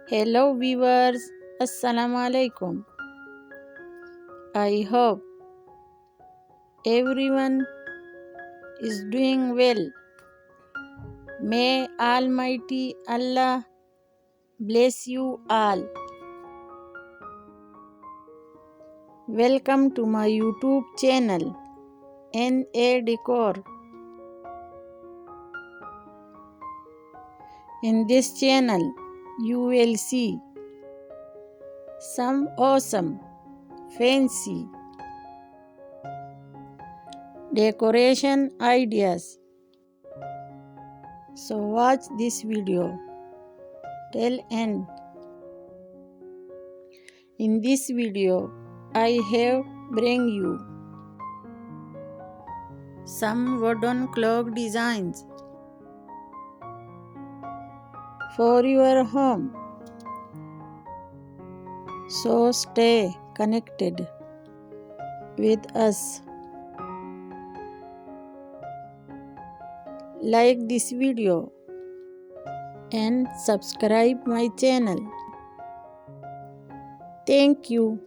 Hello viewers, Assalamu alaikum. I hope everyone is doing well. May Almighty Allah bless you all. Welcome to my YouTube channel, NA Decor. In this channel, you will see some awesome, fancy decoration ideas. So watch this video till end. In this video, I have bring you some wooden clock designs for your home. So stay connected with us. Like this video and subscribe my channel. Thank you.